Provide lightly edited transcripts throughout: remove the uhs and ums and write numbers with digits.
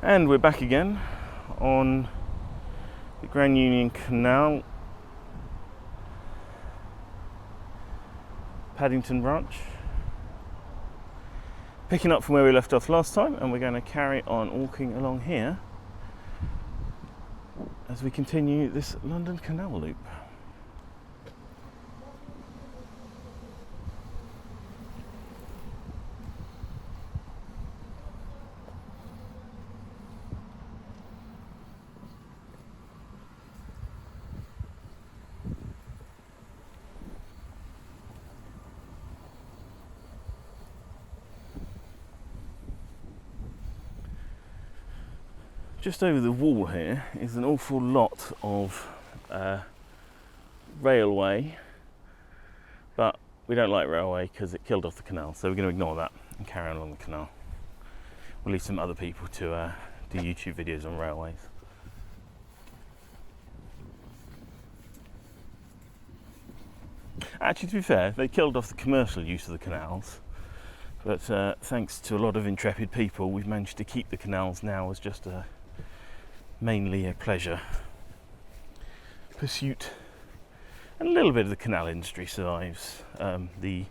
And we're back again on the Grand Union Canal, Paddington branch. Picking up from where we left off last time, and we're going to carry on walking along here as we continue this London Canal loop. Just over the wall here is an awful lot of railway, but we don't like railway because it killed off the canal, so we're going to ignore that and carry on along the canal. We'll leave some other people to do YouTube videos on railways. Actually, to be fair, they killed off the commercial use of the canals, but thanks to a lot of intrepid people, we've managed to keep the canals now as just mainly a pleasure pursuit, and a little bit of the canal industry survives. The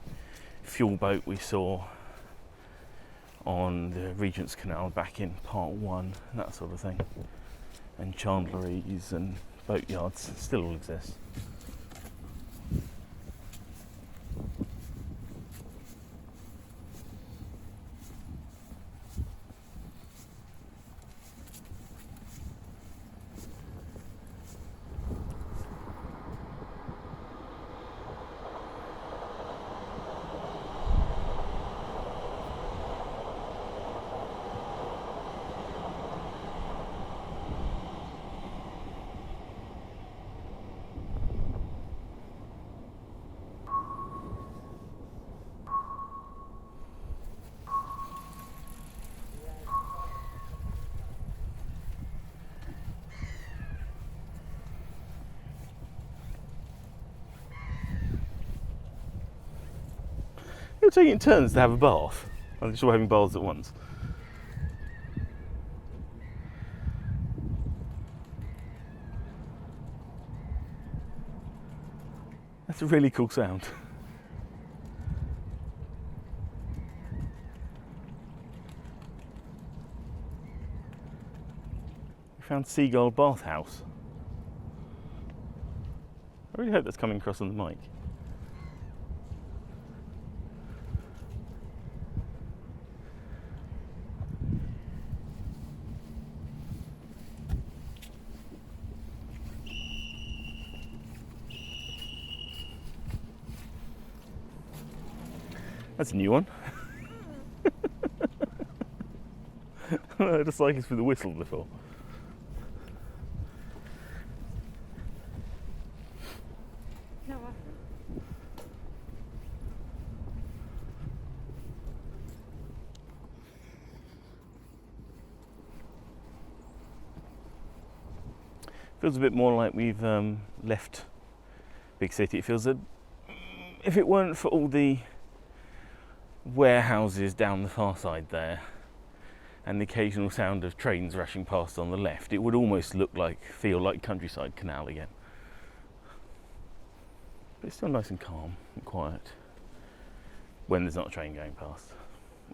fuel boat we saw on the Regent's Canal back in part 1, that sort of thing, and chandleries and boatyards still all exist. You're taking turns to have a bath. I'm just all having baths at once. That's a really cool sound. We found Seagull Bathhouse. I really hope that's coming across on the mic. That's a new one. I heard a cyclist with a whistle before. No, Feels a bit more like we've left big city. It feels that if it weren't for all the warehouses down the far side there and the occasional sound of trains rushing past on the left, it would almost feel like Countryside Canal again. But it's still nice and calm and quiet when there's not a train going past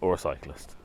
or a cyclist.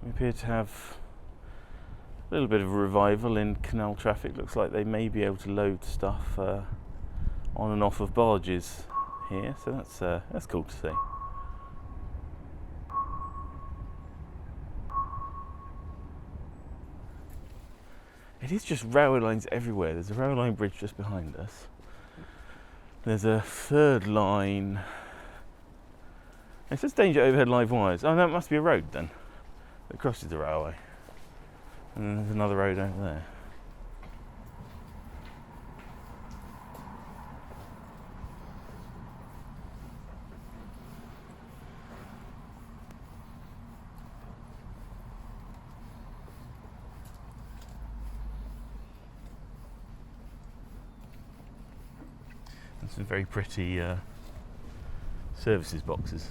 We appear to have a little bit of a revival in canal traffic. Looks like they may be able to load stuff on and off of barges here, so that's cool to see. It is just railway lines everywhere. There's a railway line bridge just behind us. There's a third line. It says danger overhead live wires. Oh, that must be a road then that crosses the railway. And then there's another road over there. And some very pretty services boxes.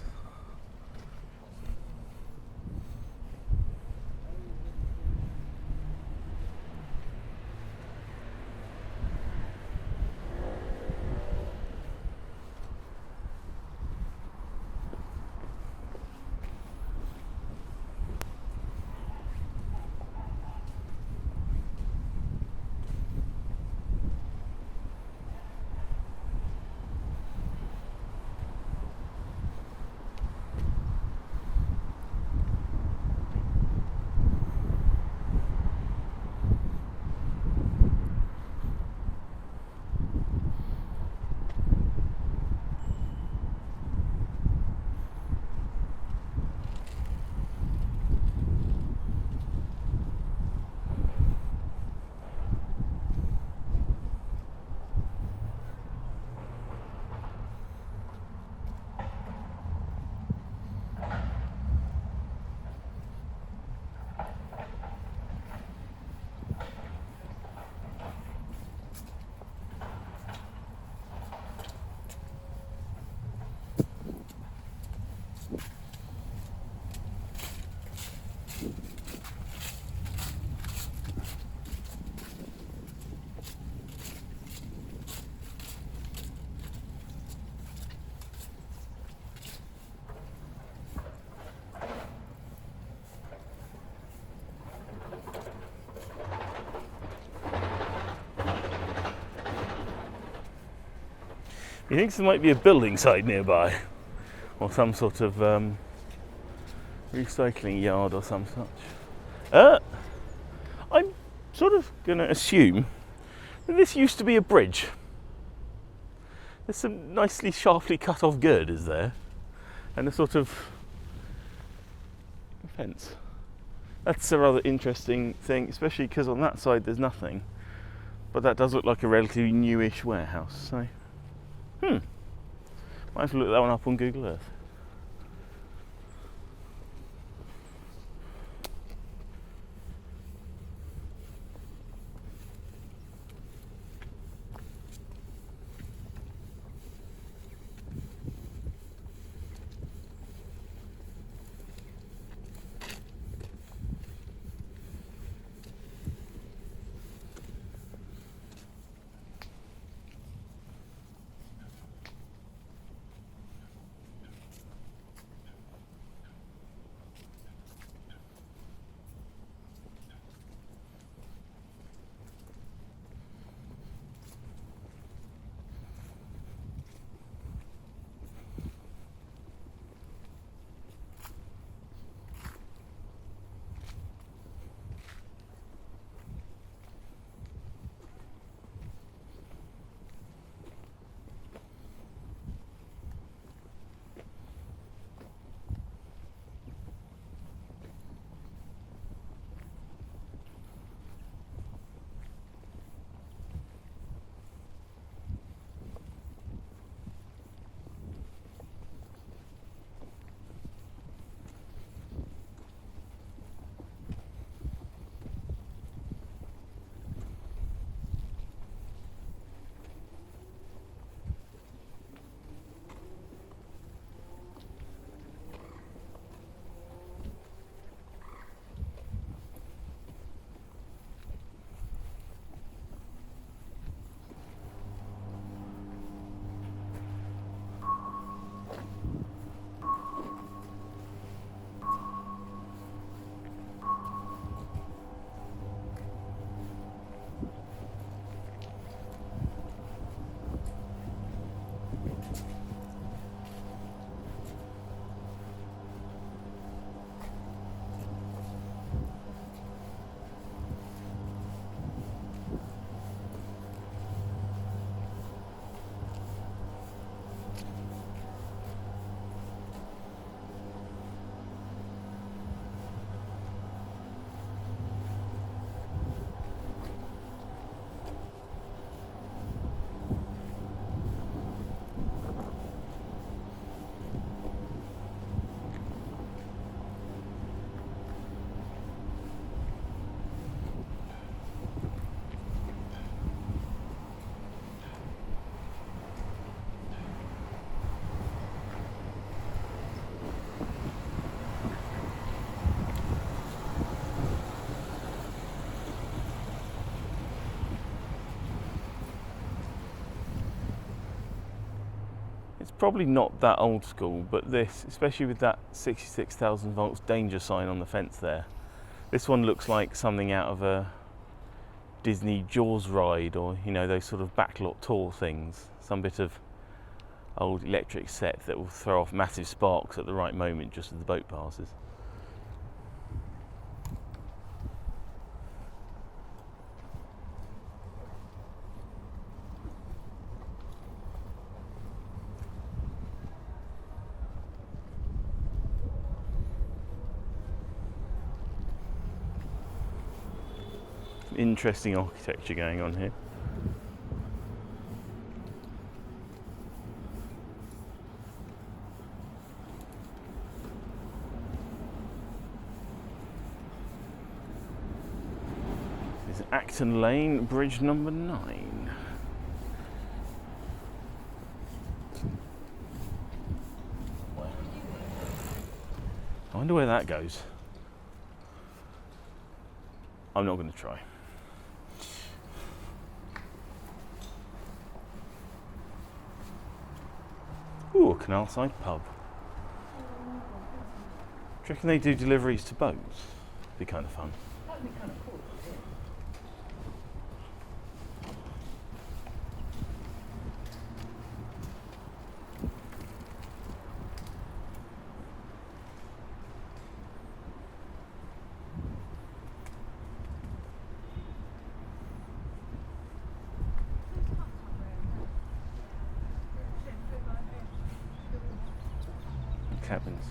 He thinks there might be a building site nearby, or some sort of recycling yard or some such. I'm sort of going to assume that this used to be a bridge. There's some nicely sharply cut off girders there, and a sort of fence. That's a rather interesting thing, especially because on that side there's nothing. But that does look like a relatively newish warehouse, so might have to look that one up on Google Earth. It's probably not that old school, but this, especially with that 66,000 volts danger sign on the fence there, this one looks like something out of a Disney Jaws ride, or those sort of backlot tour things. Some bit of old electric set that will throw off massive sparks at the right moment just as the boat passes. Interesting architecture going on here. This is Acton Lane, bridge number 9. I wonder where that goes. I'm not going to try. Ooh, a canal side pub. Do you reckon they do deliveries to boats? Be kind of fun. That'd be kind of cool. Cabins.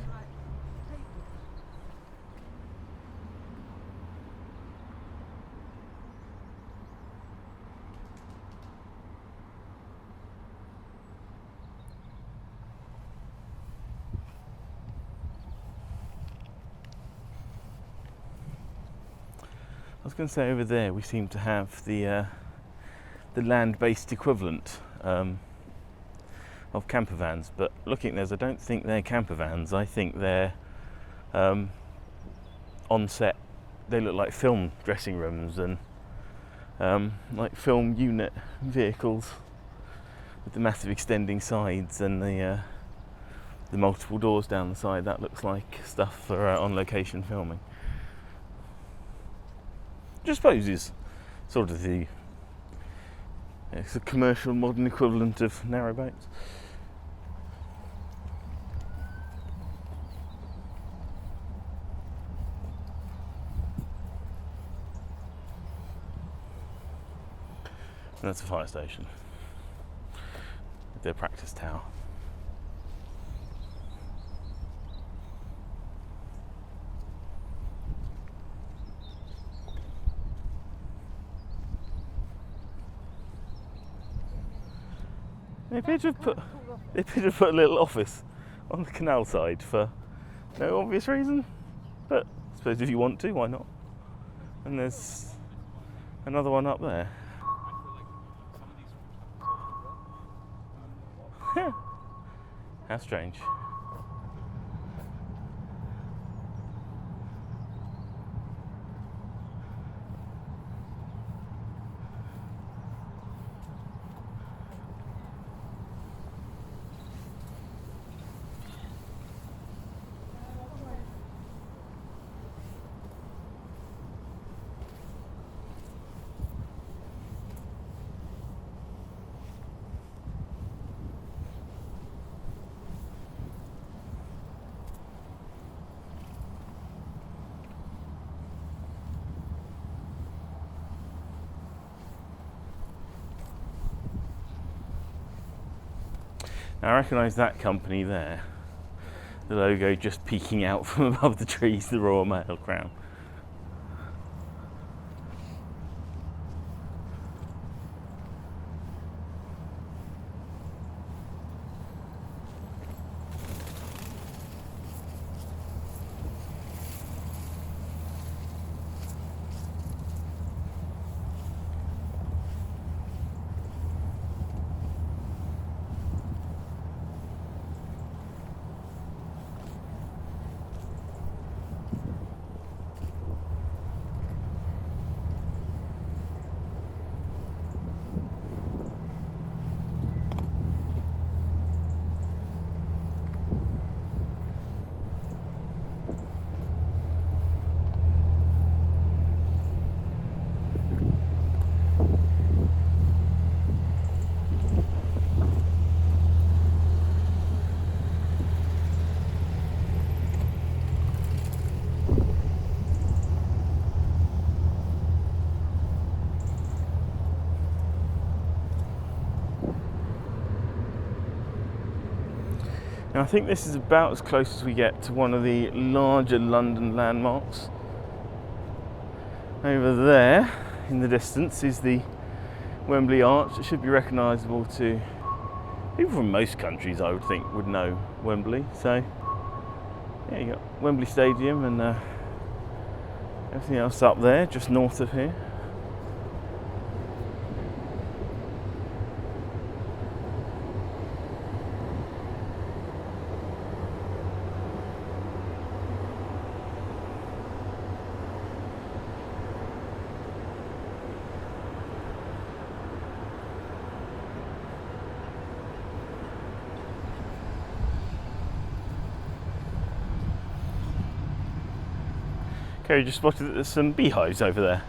I was going to say over there we seem to have the land-based equivalent of camper vans, but looking at those, I don't think they're camper vans. I think they're on set. They look like film dressing rooms and like film unit vehicles with the massive extending sides and the multiple doors down the side. That looks like stuff for on location filming. Which I suppose is sort of it's a commercial modern equivalent of narrowboats. And that's a fire station with their practice tower. They appear to have put a little office on the canal side for no obvious reason, but I suppose if you want to, why not? And there's another one up there. How strange. Now, I recognise that company there, the logo just peeking out from above the trees, the Royal Mail crown. And I think this is about as close as we get to one of the larger London landmarks. Over there in the distance is the Wembley Arch. It should be recognisable to people from most countries, I would think, would know Wembley. So yeah, you got Wembley Stadium and everything else up there, just north of here. Kerry just spotted that there's some beehives over there.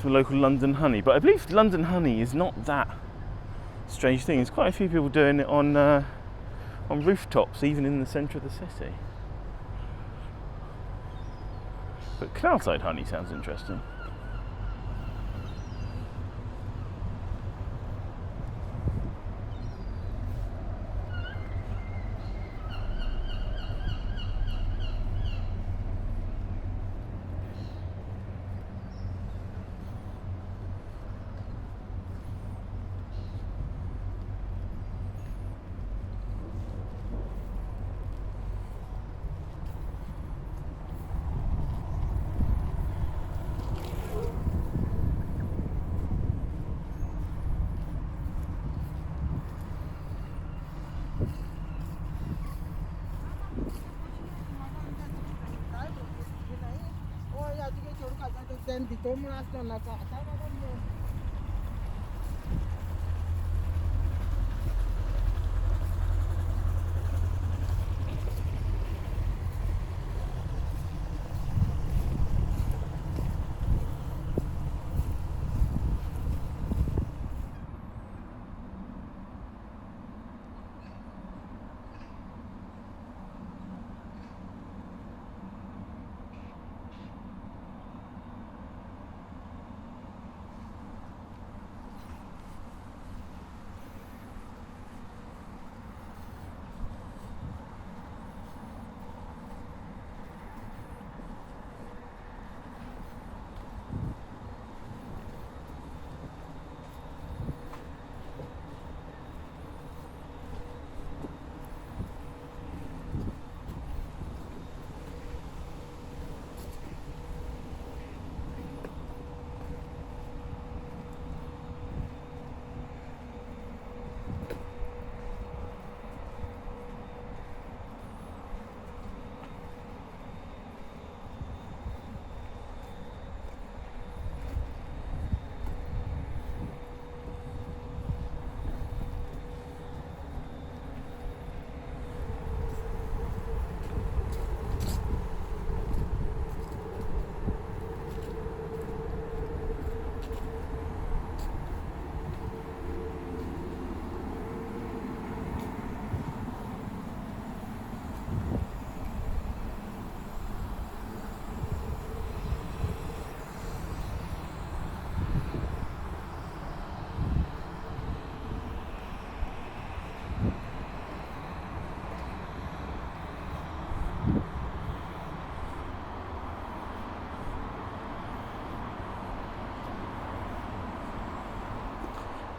Some local London honey. But I believe London honey is not that strange thing. There's quite a few people doing it on rooftops, even in the centre of the city. But canalside honey sounds interesting.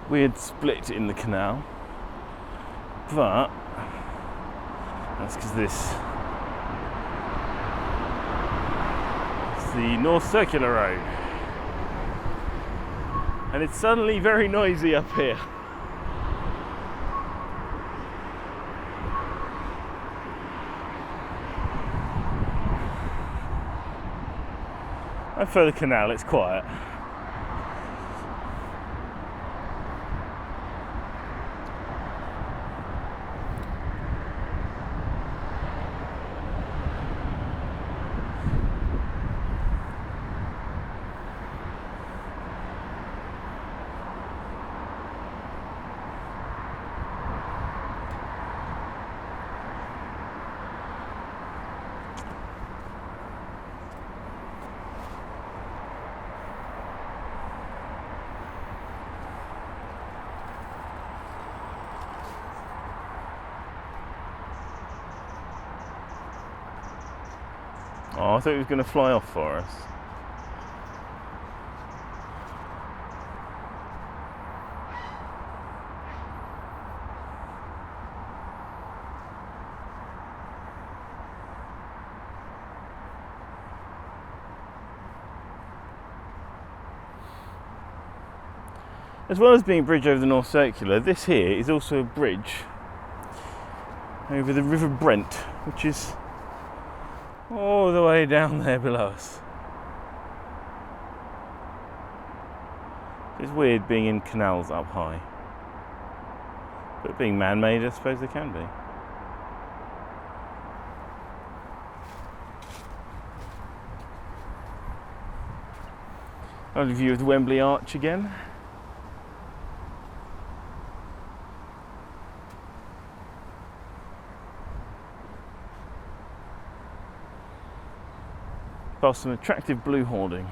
Weird split in the canal, but that's because this is the North Circular Road, and it's suddenly very noisy up here. And for the canal, it's quiet. Oh, I thought he was going to fly off for us. As well as being a bridge over the North Circular, this here is also a bridge over the River Brent, which is all the way down there below us. It's weird being in canals up high, but being man-made, I suppose they can be. Lovely view of the Wembley Arch again. Past some attractive blue hoarding.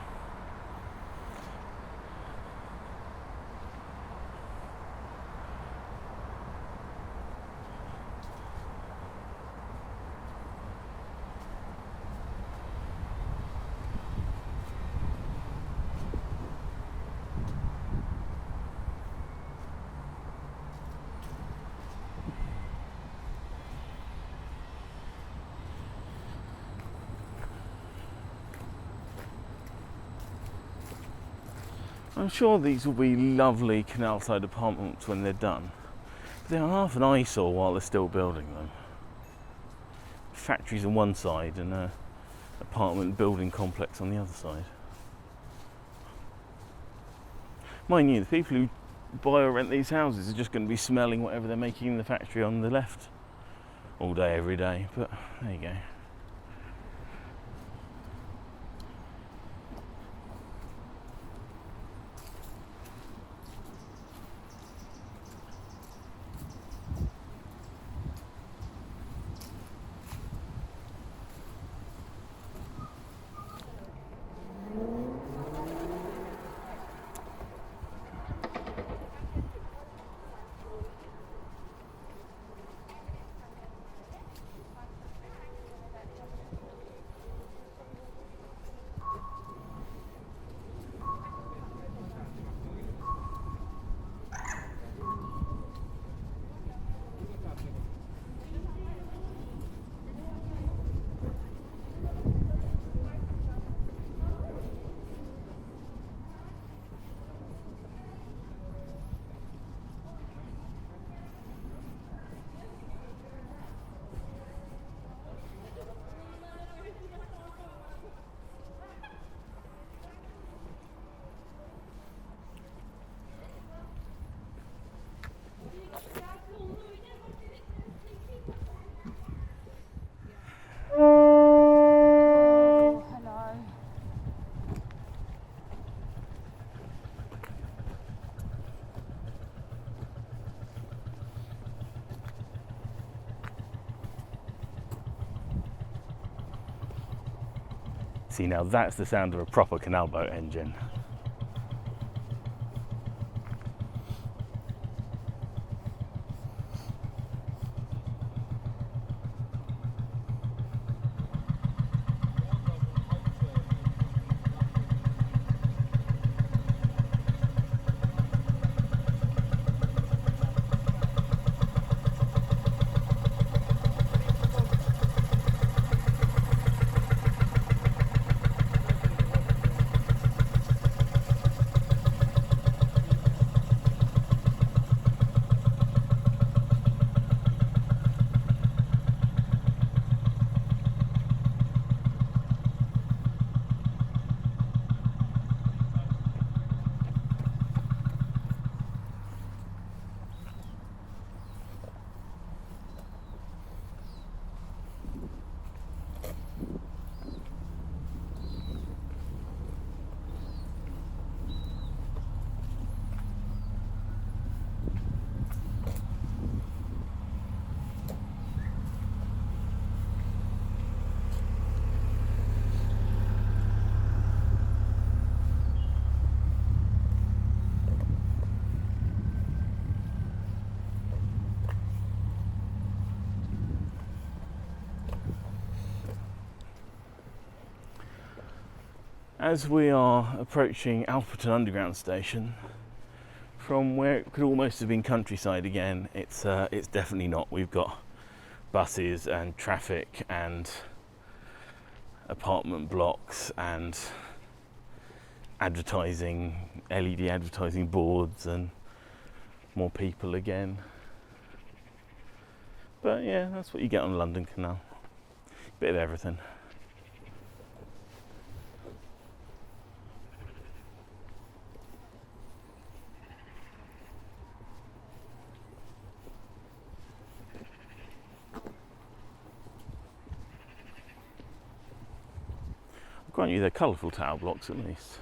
I'm sure these will be lovely canal-side apartments when they're done. But they're half an eyesore while they're still building them. Factories on one side and an apartment building complex on the other side. Mind you, the people who buy or rent these houses are just going to be smelling whatever they're making in the factory on the left all day, every day. But there you go. See, now that's the sound of a proper canal boat engine. As we are approaching Alperton Underground Station, from where it could almost have been countryside again, it's definitely not. We've got buses and traffic and apartment blocks and advertising, LED advertising boards, and more people again. But yeah, that's what you get on London Canal. Bit of everything. Grant you, they're colourful tower blocks at least.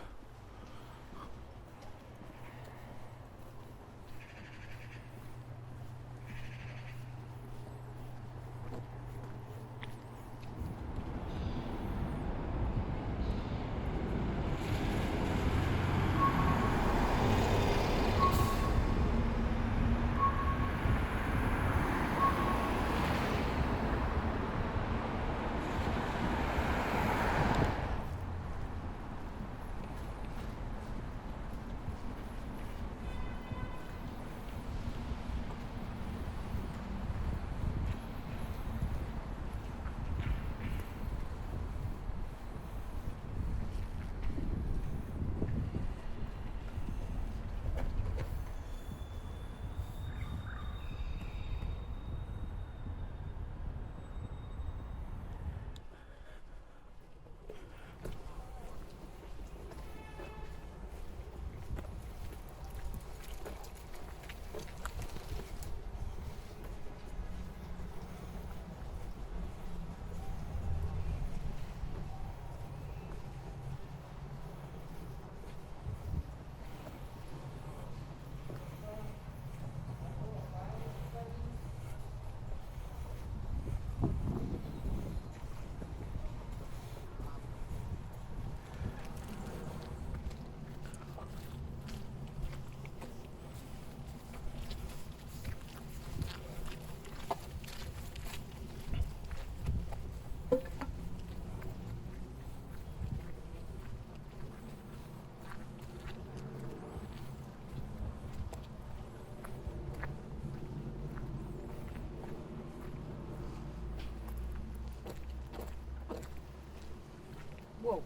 Whoa.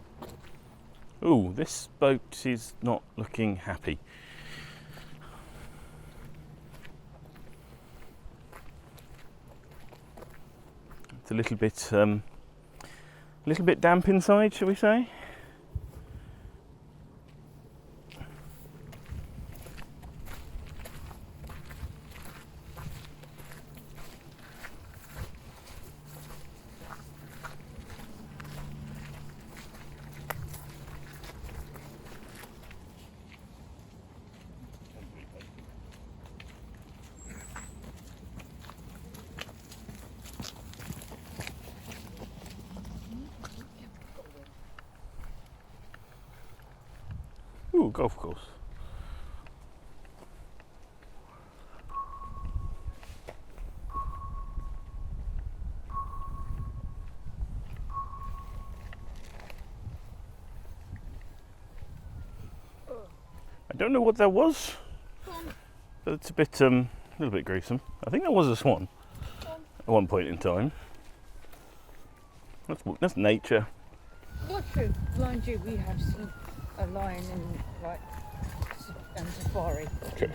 Ooh, this boat is not looking happy. It's a little bit damp inside, shall we say? Ooh, golf course. I don't know what that was, but it's a little bit gruesome. I think that was a swan at one point in time. That's nature. Not true. Mind you, we have seen a lion in safari. True.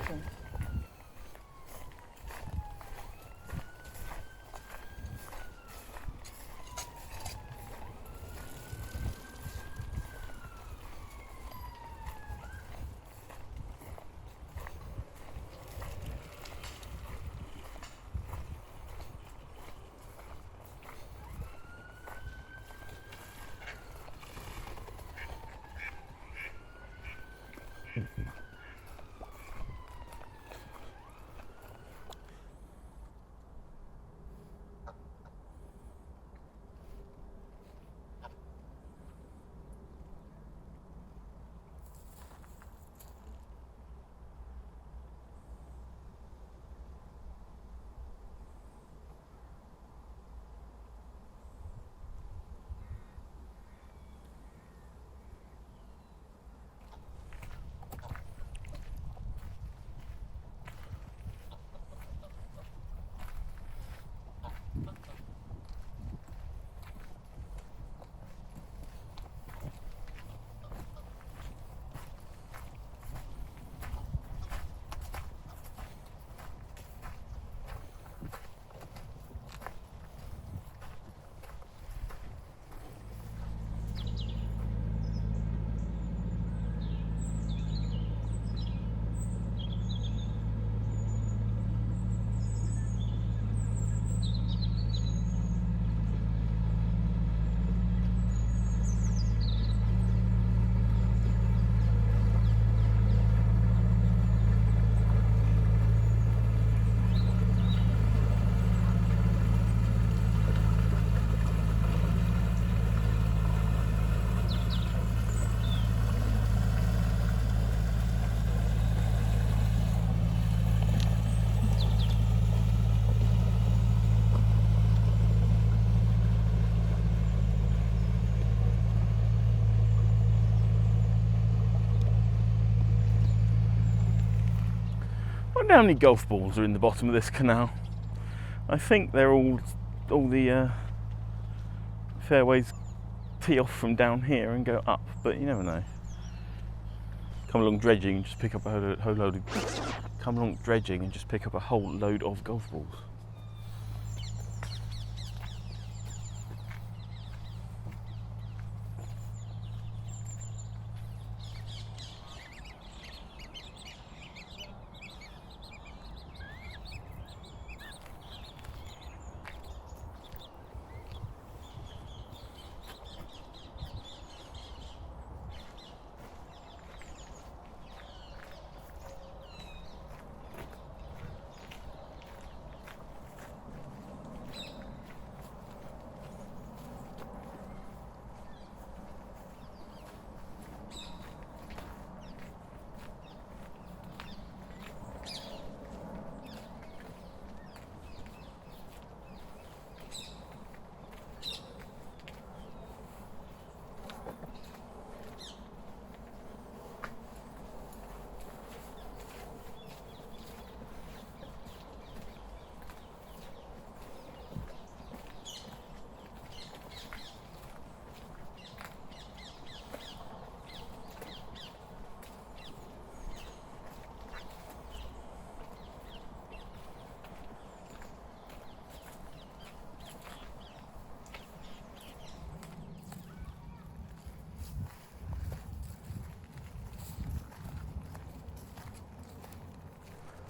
wonder how many golf balls are in the bottom of this canal. I think they're all the fairways tee off from down here and go up, but you never know. Come along dredging and just pick up a whole load of. Come along dredging and just pick up a whole load of golf balls.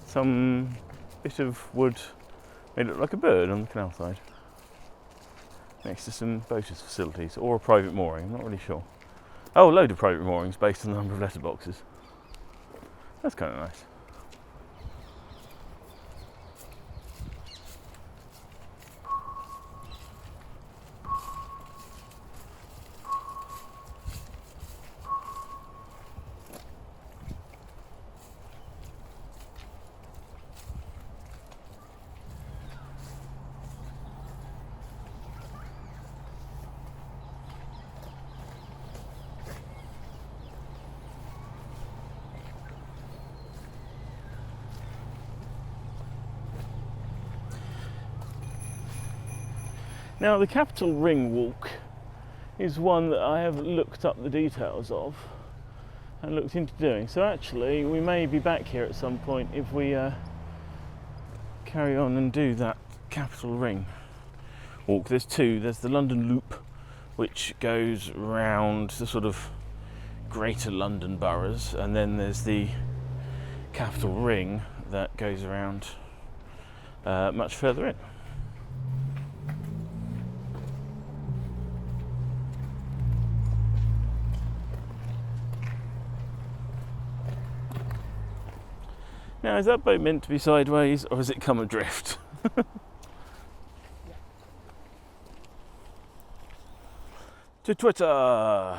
Some bit of wood made it look like a bird on the canal side, next to some boaters' facilities or a private mooring, I'm not really sure. Oh, a load of private moorings based on the number of letterboxes. That's kind of nice. Now the Capital Ring walk is one that I have looked up the details of and looked into doing. So actually we may be back here at some point if we carry on and do that Capital Ring walk. There's two. There's the London Loop, which goes round the sort of greater London boroughs, and then there's the Capital Ring that goes around much further in. Now, is that boat meant to be sideways or has it come adrift? To Twitter!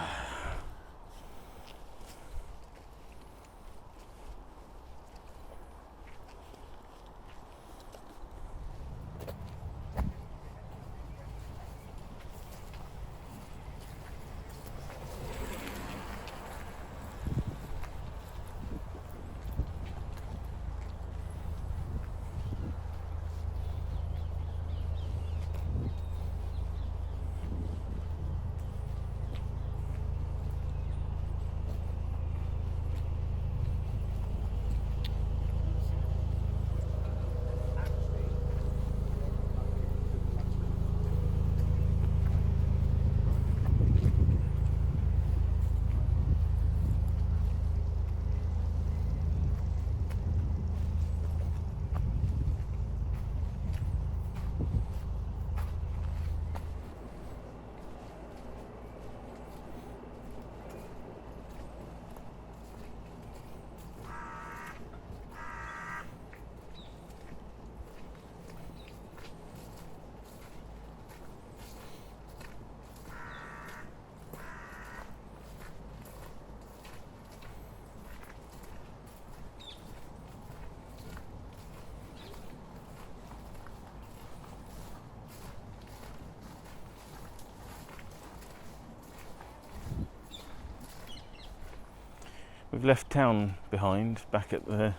We've left town behind, back at the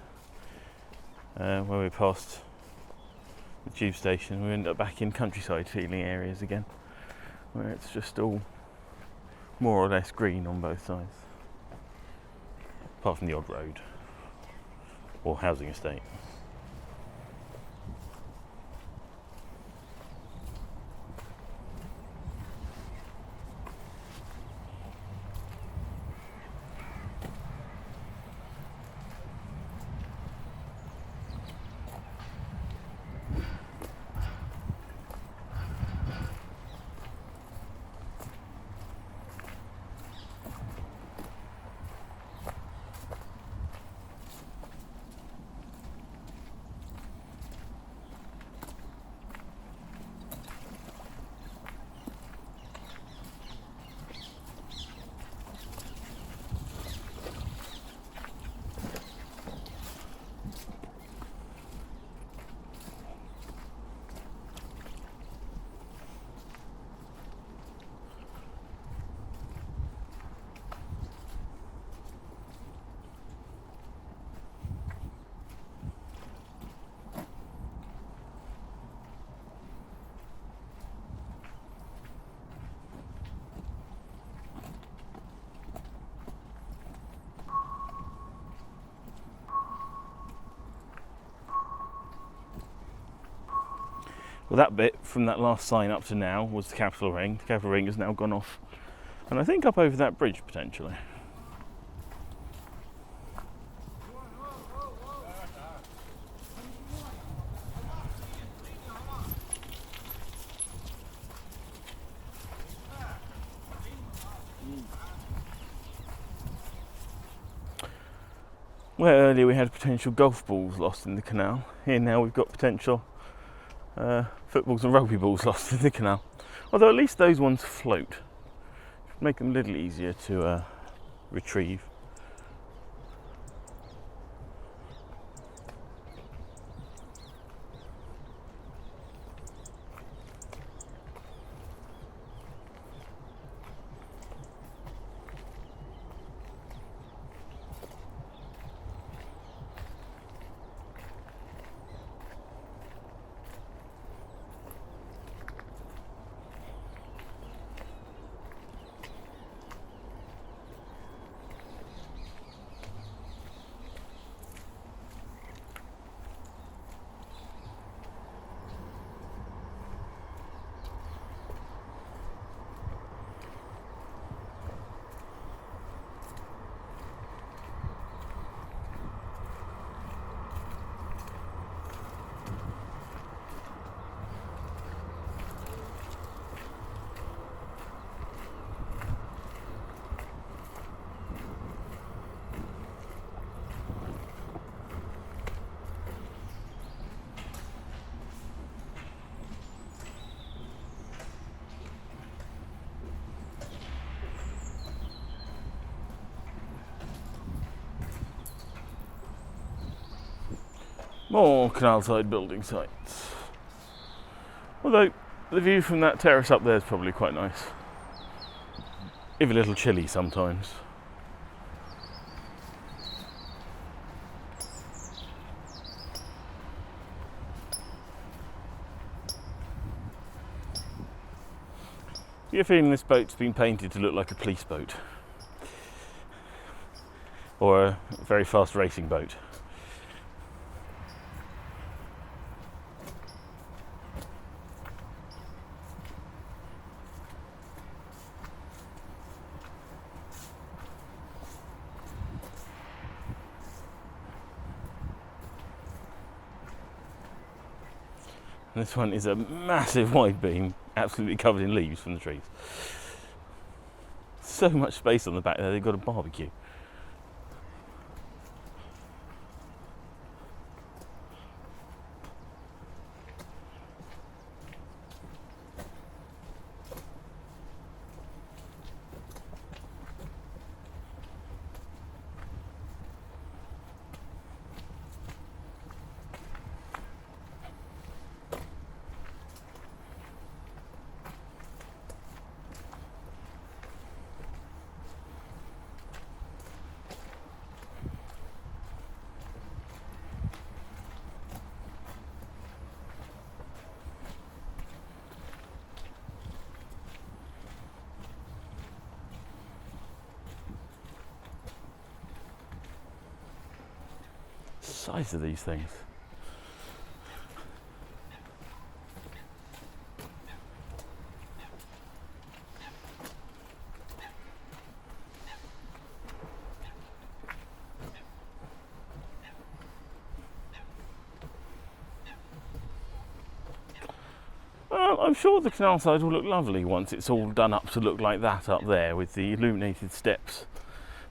When we passed the tube station, we end up back in countryside feeling areas again, where it's just all more or less green on both sides, apart from the odd road or housing estate. Well, that bit from that last sign up to now was the Capital Ring. The Capital Ring has now gone off, and I think up over that bridge potentially. Where earlier we had potential golf balls lost in the canal, here now we've got potential footballs and rugby balls lost in the canal. Although at least those ones float, make them a little easier to retrieve. More canal side building sites. Although the view from that terrace up there is probably quite nice, if a little chilly sometimes. You get a feeling this boat's been painted to look like a police boat or a very fast racing boat. And this one is a massive wide beam, absolutely covered in leaves from the trees. So much space on the back there, they've got a barbecue. size of these things. I'm sure the canal side will look lovely once it's all done up to look like that up there with the illuminated steps.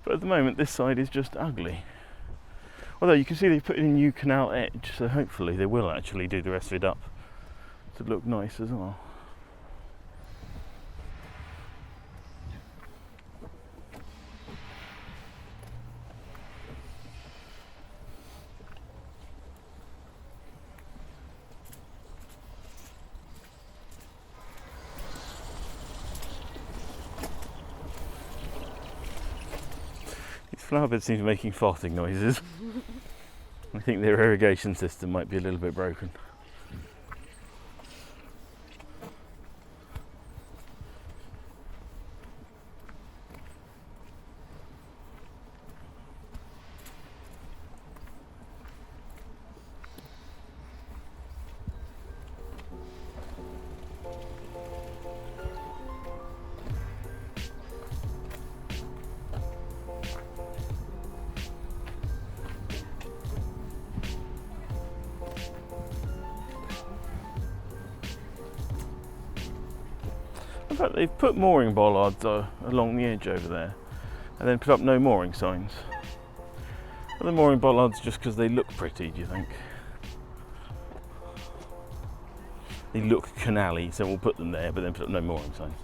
But at the moment this side is just ugly. Although you can see they've put in a new canal edge, so hopefully they will actually do the rest of it up to look nice as well. Flowerbeds seem to be making farting noises. I think their irrigation system might be a little bit broken. In fact, they've put mooring bollards along the edge over there and then put up no mooring signs. Are the mooring bollards just because they look pretty, do you think? They look canal-y, so we'll put them there but then put up no mooring signs.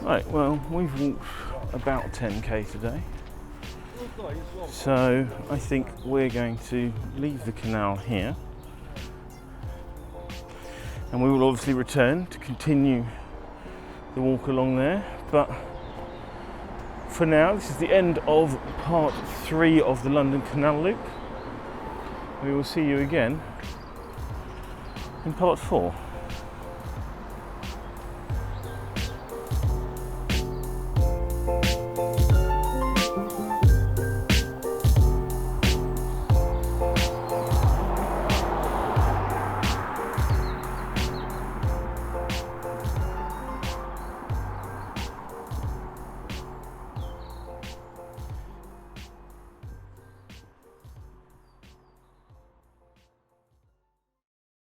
Right, well, we've walked about 10k today, so I think we're going to leave the canal here and we will obviously return to continue the walk along there, but for now this is the end of part 3 of the London Canal Loop. We will see you again in part 4.